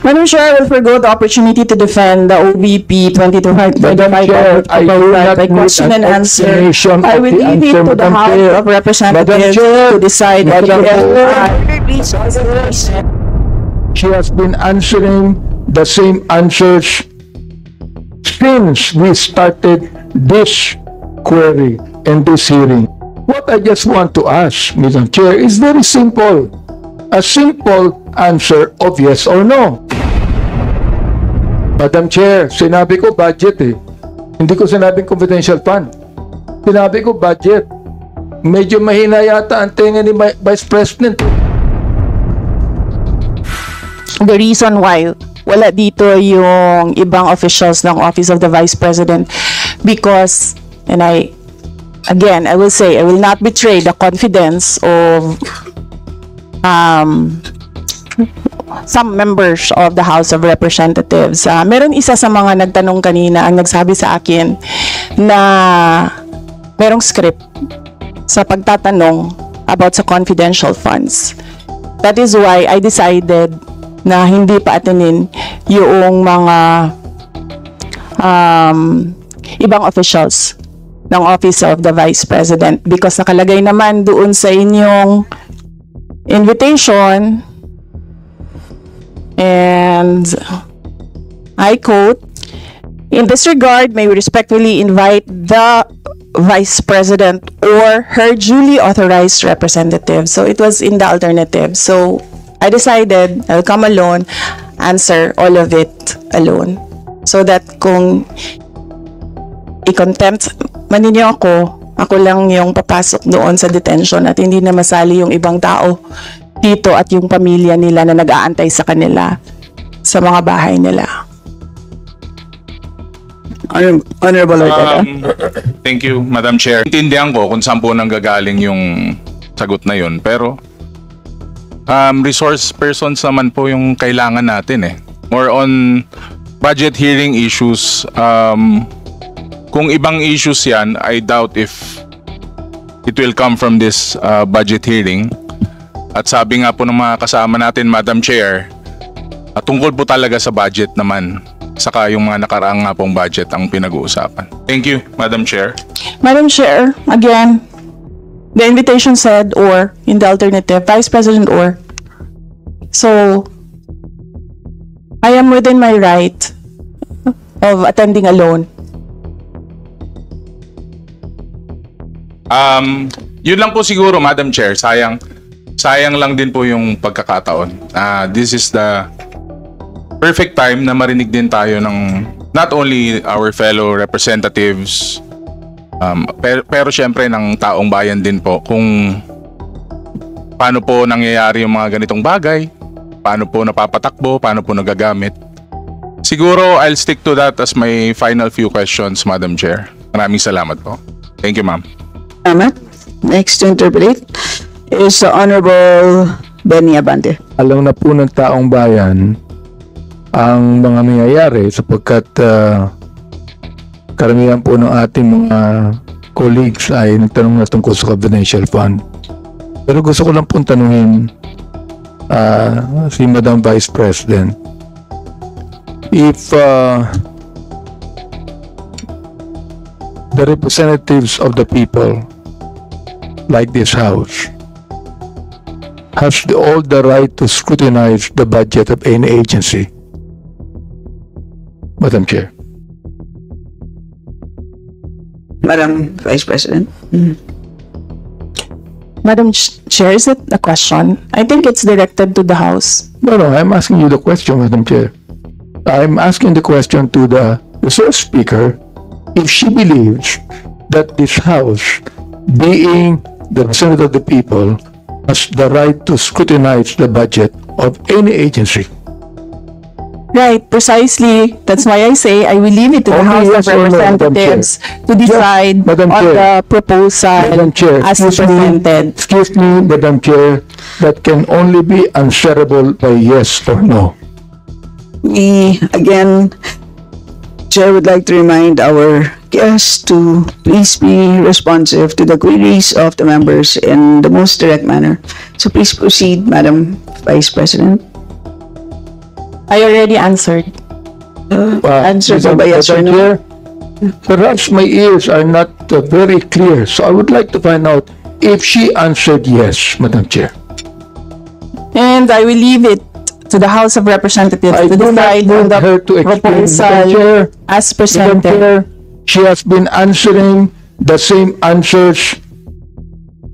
Madam Chair, I will forgo the opportunity to defend the OVP 2255 by question and answer. I will leave it to the House of Representatives to decide. She has been answering the same answers since we started this query and this hearing. What I just want to ask, Madam Chair, is very simple. A simple answer of yes or no. Madam Chair, sinabi ko budget eh. Hindi ko sinabing confidential fund. Sinabi ko budget. Medyo mahina yata ang tenga ni Vice President. The reason why wala dito yung ibang officials ng Office of the Vice President, because, and I will say, I will not betray the confidence of some members of the House of Representatives. Meron isa sa mga nagtanong kanina ang nagsabi sa akin na merong script sa pagtatanong about sa confidential funds. That is why I decided na hindi pa atinin yung mga ibang officials ng Office of the Vice President, because nakalagay naman doon sa inyong invitation, and I quote, "In this regard, may we respectfully invite the Vice President or her duly authorized representative." So it was in the alternative. So I decided I'll come alone, answer all of it alone. So that kung i-contempt man ninyo ako lang yung papasok doon sa detention at hindi na masali yung ibang tao dito at yung pamilya nila na nag-aantay sa kanila sa mga bahay nila. Honorable Ortega. Thank you, Madam Chair. Intindihan ko kung saan po nanggagaling yung sagot na yun, pero resource persons naman po yung kailangan natin eh. More on budget hearing issues. Kung ibang issues yan, I doubt if it will come from this budget hearing. At sabi nga po ng mga kasama natin, Madam Chair, tungkol po talaga sa budget naman. Saka yung mga nakaraang nga pong budget ang pinag-uusapan. Thank you, Madam Chair. Madam Chair, again, the invitation said or, in the alternative, Vice President or. So, I am within my right of attending alone. Yun lang po siguro, Madam Chair. Sayang lang din po yung pagkakataon. This is the perfect time na marinig din tayo ng not only our fellow representatives, pero syempre ng taong bayan din po kung paano po nangyayari yung mga ganitong bagay, paano po napapatakbo, paano po nagagamit. Siguro I'll stick to that as my final few questions, Madam Chair. Maraming salamat po. Thank you, ma'am. Next to interpret is the Honorable Benny Abante. Alam na po ng taong bayan ang mga nangyayari sapagkat karamihan po ng ating mga colleagues ay nagtanong na tungkol sa confidential fund. Pero gusto ko lang pong tanungin si Madam Vice President, if the representatives of the people like this House has all the right to scrutinize the budget of any agency. Madam Chair. Madam Vice President. Madam Chair, is it a question? I think it's directed to the House. No, I'm asking you the question, Madam Chair. I'm asking the question to the resource speaker if she believes that this House, being the representative of the people, has the right to scrutinize the budget of any agency. Right, precisely. That's why I say I will leave it to the House of Representatives to decide on the proposal as presented. Excuse me, Madam Chair, that can only be answerable by yes or no. We, again, Chair would like to remind our guests to please be responsive to the queries of the members in the most direct manner. So please proceed, Madam Vice President. I already answered. Answer Madam- ba yes or Madam no? Chair, perhaps my ears are not very clear, so I would like to find out if she answered yes, Madam Chair. And I will leave it to the House of Representatives I to do not decide on want her to the explain, Madam proposal Chair. as Madam presented. Chair, she has been answering the same answers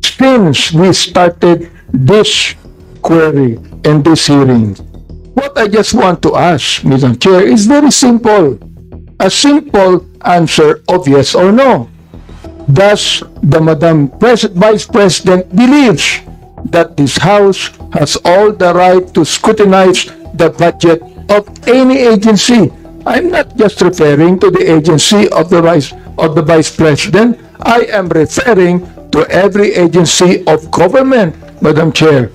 since we started this query and this hearing. What I just want to ask, Madam Chair, is very simple. A simple answer of yes or no. Does the Vice President believes that this House has all the right to scrutinize the budget of any agency? I'm not just referring to the agency of the Vice President. I am referring to every agency of government, Madam Chair.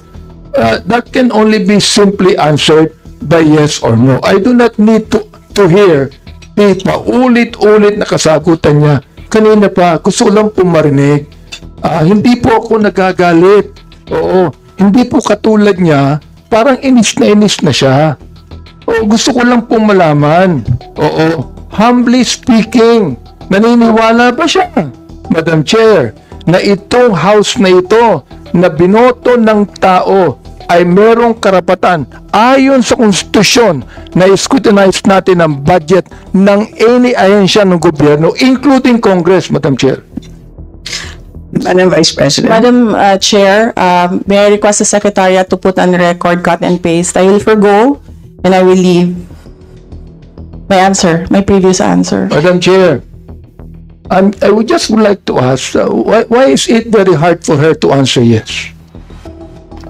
That can only be simply answered by yes or no. I do not need to hear the paulit-ulit na kasagutan niya. Kanina pa, gusto lang po marinig. Hindi po ako nagagalit. Oo, hindi po katulad niya, parang inis na siya. Oo, gusto ko lang po malaman. Oo, humbly speaking, naniniwala ba siya, Madam Chair, na itong house na ito, na binoto ng tao, ay merong karapatan ayon sa konstitusyon na scrutinize natin ang budget ng any ahensya ng gobyerno, including Congress, Madam Chair. Madam Vice President. Madam Chair, may I request the Secretariat to put on record, cut and paste. I will forgo and I will leave my answer, my previous answer. Madam Chair, I would just like to ask, why is it very hard for her to answer yes?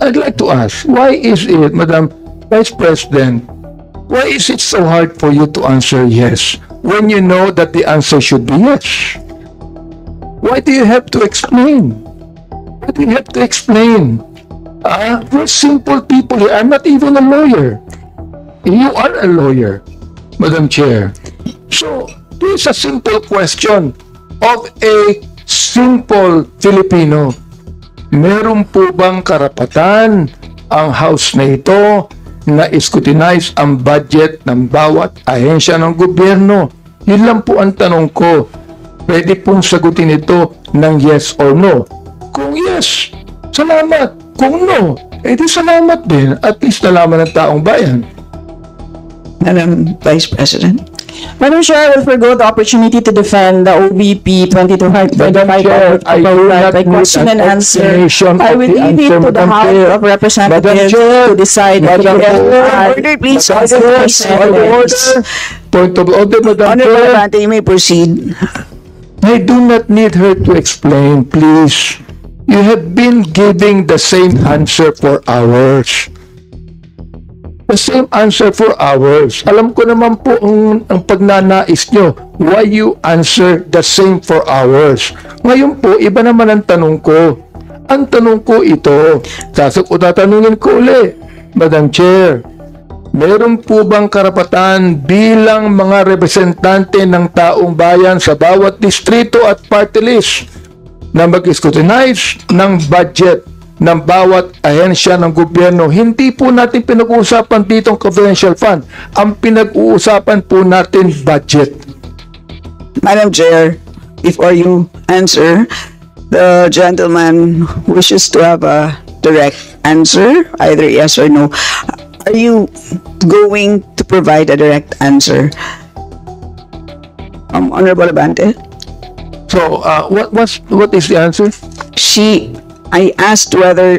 I'd like to ask, why is it, Madam Vice President, why is it so hard for you to answer yes when you know that the answer should be yes? Why do you have to explain? Why do you have to explain? We're simple people here. I'm not even a lawyer. You are a lawyer, Madam Chair. So, this is a simple question of a simple Filipino. Meron po bang karapatan ang House na ito na scrutinize ang budget ng bawat ahensya ng gobyerno? Yun lang po ang tanong ko. Pwede pong sagutin ito ng yes or no. Kung yes, salamat. Kung no, edi salamat din. At least nalaman ng taong bayan. Madam Vice President. Madam Chair, I will forgo the opportunity to defend the OVP 2255 I do not by need question an and answer. explanation I of will the leave it answer, to the Madam House Chair. of Representatives Madam Chair. to decide Madam if Chair. Order, please. Point of order, Madam Honorable Chair. Abante, you may proceed. I do not need her to explain, please. You have been giving the same answer for hours. The same answer for hours. Alam ko naman po ang pagnanais nyo. Why you answer the same for hours? Ngayon po, iba naman ang tanong ko. Ang tanong ko ito, tatanungin ko uli, Madam Chair, meron po bang karapatan bilang mga representante ng taong bayan sa bawat distrito at party list na mag-scrutinize ng budget ng bawat ahensya ng gobyerno? Hindi po natin pinag-uusapan dito ang confidential fund. Ang pinag-uusapan po natin budget. Madam Chair, before you answer, the gentleman wishes to have a direct answer, either yes or no. Are you going to provide a direct answer? Honorable Abante? So, what is the answer? I asked whether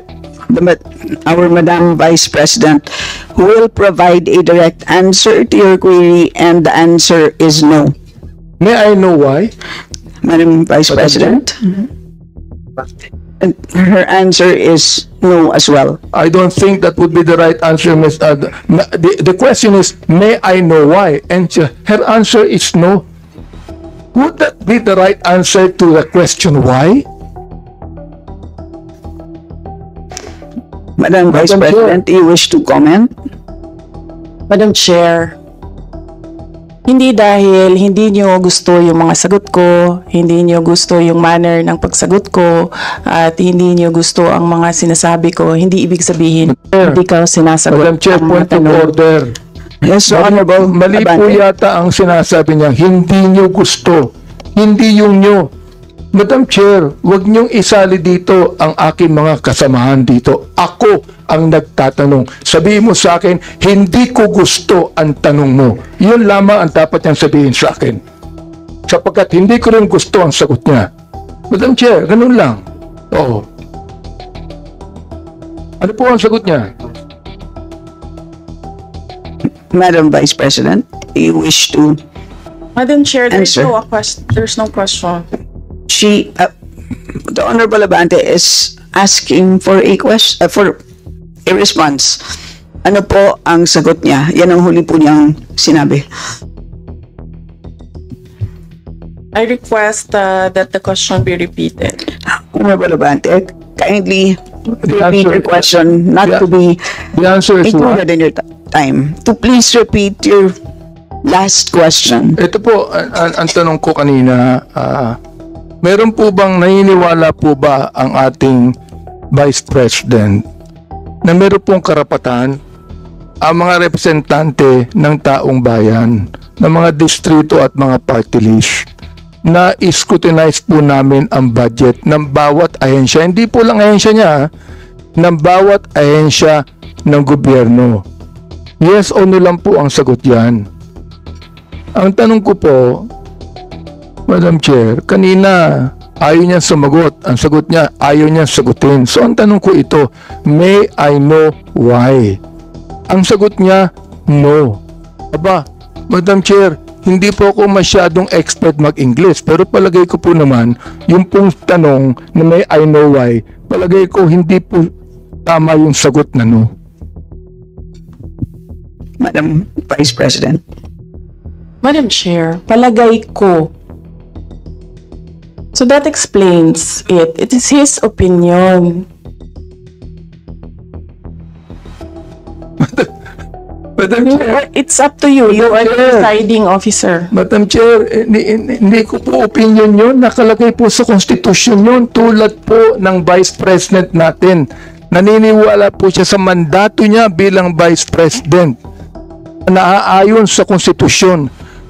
our Madam Vice President will provide a direct answer to your query, and the answer is no. May I know why? Madam Vice President? And her answer is no as well. I don't think that would be the right answer, Ms. The question is, may I know why? And her answer is no. Would that be the right answer to the question why? Madam Vice Madam Chair. President, do you wish to comment? Madam Chair, hindi dahil hindi nyo gusto yung mga sagot ko, hindi nyo gusto yung manner ng pagsagot ko, at hindi nyo gusto ang mga sinasabi ko, hindi ibig sabihin hindi ka sinasagot Madam Chair, ang mga point of tanong. order. Yes, so Honorable Mali po Abante. yata ang sinasabi niya, hindi nyo gusto. Hindi yung nyo. Madam Chair, wag niyong isali dito ang aking mga kasamahan dito. Ako ang nagtatanong. Sabihin mo sa akin, hindi ko gusto ang tanong mo. Yun lamang ang dapat niyang sabihin sa akin. Sapagkat hindi ko rin gusto ang sagot niya. Madam Chair, ganun lang. Oo. Ano po ang sagot niya? Madam Vice President, you wish to Madam Chair, Answer. there's no question. the Honorable Abante is asking for a question, for a response. Ano po ang sagot niya? Yan ang huli po niyang sinabi. I request that the question be repeated. Honorable Abante, kindly repeat answer- your question, not to be The answer is what? included in your time. To please repeat your last question. Ito po, ang tanong ko kanina, meron po bang naniniwala po ba ang ating Vice President na meron pong karapatan ang mga representante ng taong bayan, ng mga distrito at mga party list na scrutinize po namin ang budget ng bawat ahensya, hindi po lang ahensya niya, ng bawat ahensya ng gobyerno. Yes o no lang po ang sagot yan. Ang tanong ko po, Madam Chair, kanina ayaw niya sumagot. Ang sagot niya, ayaw niya sagutin. So ang tanong ko ito, may I know why? Ang sagot niya, no. Aba, Madam Chair, hindi po ako masyadong expert mag-English, pero palagay ko po naman, yung pong tanong na may I know why, palagay ko hindi po tama yung sagot na no. Madam Vice President. Madam Chair, palagay ko. So that explains it. It is his opinion. Madam Chair, It's up to you. You are the Chair. presiding officer. Madam Chair, hindi ko po opinion yun. Nakalagay po sa Constitution yun tulad po ng Vice President natin. Naniniwala po siya sa mandato niya bilang Vice President. Naaayon sa Konstitusyon.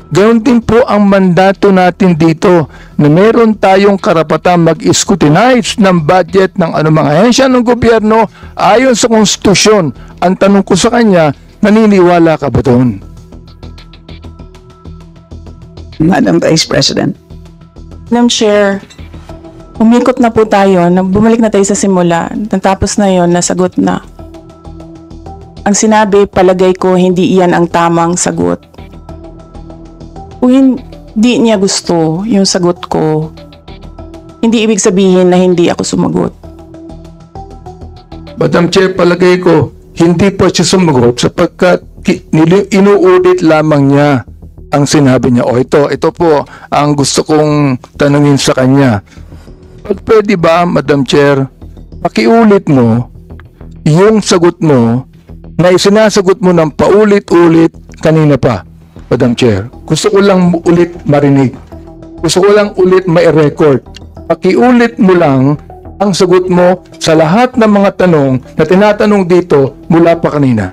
Gayon din po ang mandato natin dito na meron tayong karapatang mag-scrutinize ng budget ng anumang ahensya ng gobyerno ayon sa Konstitusyon. Ang tanong ko sa kanya, naniniwala ka ba doon? Madam Vice President. Madam Chair, umikot na po tayo. Bumalik na tayo sa simula. Natapos na yon, nasagot na. Ang sinabi, palagay ko, hindi iyan ang tamang sagot. Kung hindi niya gusto yung sagot ko, hindi ibig sabihin na hindi ako sumagot. Madam Chair, palagay ko, hindi po siya sumagot sapagkat inuulit lamang niya ang sinabi niya. O ito po ang gusto kong tanungin sa kanya. Pwede ba, Madam Chair, pakiulit mo yung sagot mo na isinasagot mo ng paulit-ulit kanina pa, Madam Chair. Gusto ko lang ulit marinig. Gusto ko lang ulit ma-record. Pakiulit mo lang ang sagot mo sa lahat ng mga tanong na tinatanong dito mula pa kanina.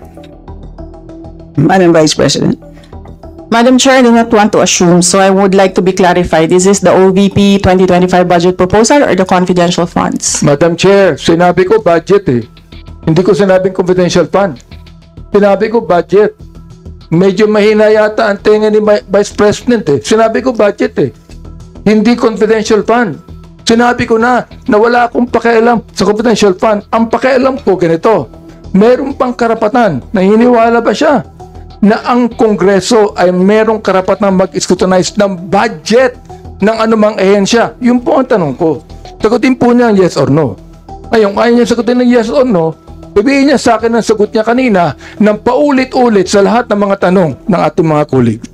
Madam Vice President. Madam Chair, I do not want to assume, so I would like to be clarified. Is this the OVP 2025 budget proposal or the confidential funds? Madam Chair, sinabi ko budget eh. Hindi ko sinabing confidential fund. Sinabi ko budget. Medyo mahina yata ang tenga ni Vice President eh. Sinabi ko budget eh. Hindi confidential fund. Sinabi ko na wala akong pakialam sa confidential fund. Ang pakialam ko ganito. Meron pang karapatan. Naniniwala ba siya na ang Kongreso ay merong karapatan mag-scrutinize ng budget ng anumang ehensya? Yun po ang tanong ko. Sagutin po niya yes or no. Ngayon, kaya niya sagutin ng yes or no, sabihin niya sa akin ang sagot niya kanina ng paulit-ulit sa lahat ng mga tanong ng ating mga colleagues.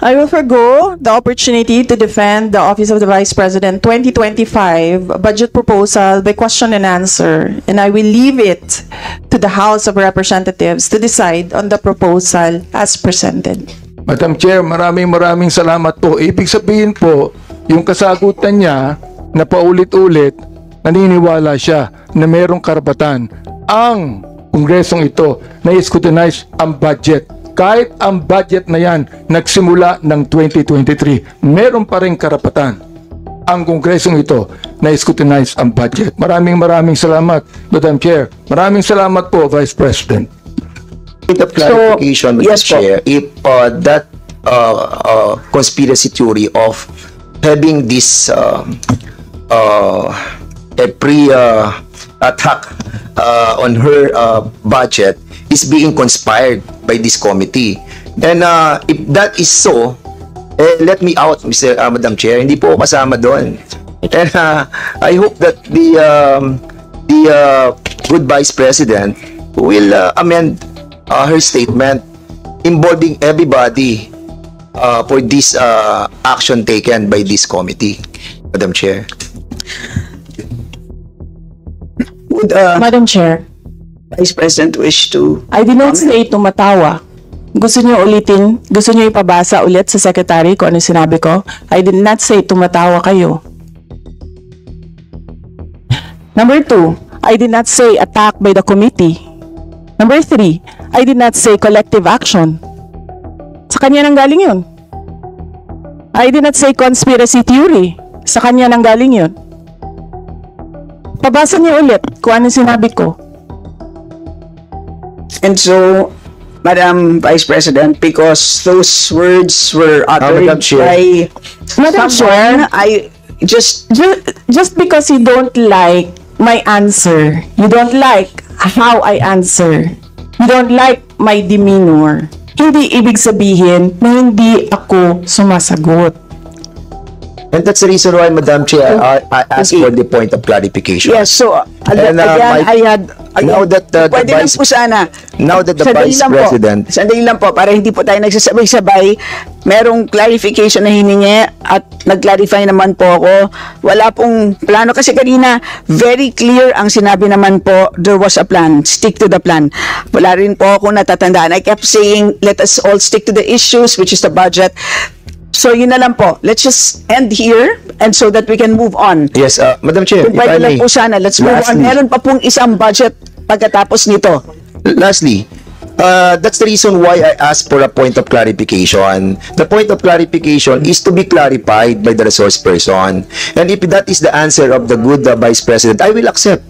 I will forgo the opportunity to defend the Office of the Vice President 2025 budget proposal by question and answer, and I will leave it to the House of Representatives to decide on the proposal as presented. Madam Chair, maraming salamat po. Ibig sabihin po, yung kasagutan niya na paulit-ulit, naniniwala siya na merong karapatan ang Kongresong ito na scrutinize ang budget. Kahit ang budget na yan nagsimula ng 2023, meron pa rin karapatan ang Kongresong ito na scrutinize ang budget. Maraming salamat, Madam Chair. Maraming salamat po, Vice President. Point of clarification, Mr. yes po. Chair, if that conspiracy theory of having this a pre-attack on her budget is being conspired by this committee. And if that is so, let me out, Madam Chair. Hindi po ako kasama doon. And I hope that the good Vice President will amend her statement involving everybody for this action taken by this committee, Madam Chair. Would Madam Chair, Vice President wish to... I did not say tumatawa. Gusto niyo ulitin? Gusto niyo ipabasa ulit sa Secretary kung ano sinabi ko? I did not say tumatawa kayo. Number 2, I did not say attack by the committee. Number 3, I did not say collective action. Sa kanya nang galing yun. I did not say conspiracy theory. Sa kanya nang galing yun. Pabasa niyo ulit kung ano sinabi ko. And so, Madam Vice President, because those words were uttered Madam Chair. by Madam someone, Chair. I just... Just because you don't like my answer, you don't like how I answer, you don't like my demeanor, hindi ibig sabihin na hindi ako sumasagot. And that's the reason why, Madam Chair, I asked for the point of clarification. Yes, so, again, I had... now that the pwede lang Vice- po sana. now that the Sandali Vice lang po. President- Sandali lang po, para hindi po tayo nagsasabay-sabay. Merong clarification na hiningi at nag-clarify naman po ako. Wala pong plano. Kasi kanina, very clear ang sinabi naman po, there was a plan. Stick to the plan. Wala rin po ako natatandaan. I kept saying, let us all stick to the issues, which is the budget. So, yun na lang po. Let's just end here and so that we can move on. Yes, Madam Chair, Kung if I pwede lang may. po sana, let's move on. Lastly. Meron pa pong isang budget pagkatapos nito. Lastly, that's the reason why I asked for a point of clarification. The point of clarification is to be clarified by the resource person. And if that is the answer of the good Vice President, I will accept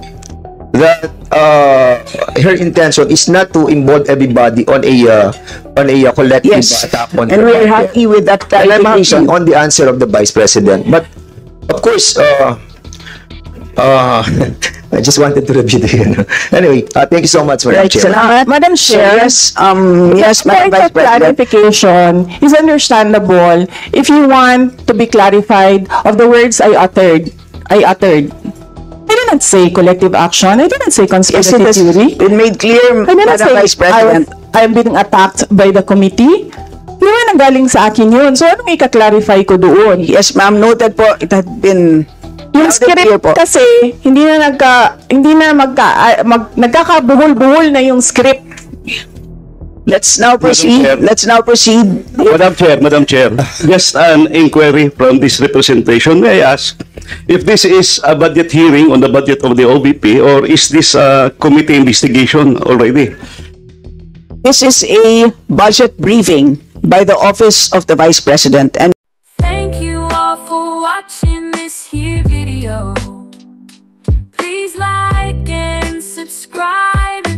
that her intention is not to involve everybody on a collective Yes, attack on and her we're budget. happy with that And I'm happy clarification. on the answer of the Vice President. But, of course, I just wanted to review the... Anyway, thank you so much, Madam Right, Chair. salamat. Madam So, Chair, yes, yes, Madam point Vice of President. clarification is understandable if you want to be clarified of the words I uttered. I didn't say collective action. I didn't say Yes, conspiracy it has theory. been made clear, I didn't Madam say Vice President. I'm being attacked by the committee. Di ba nanggaling sa akin yun? So, anong ika-clarify ko doon? Yes, ma'am, noted po. It had been Yung loud and clear script po. kasi, nagkakabuhol-buhol na yung script. Let's now proceed. Chair. Let's now proceed. Madam Chair, just an inquiry from this representation. May I ask if this is a budget hearing on the budget of the OVP or is this a committee investigation already? This is a budget briefing by the Office of the Vice President. And Thank you all for watching this here video. Please like and subscribe.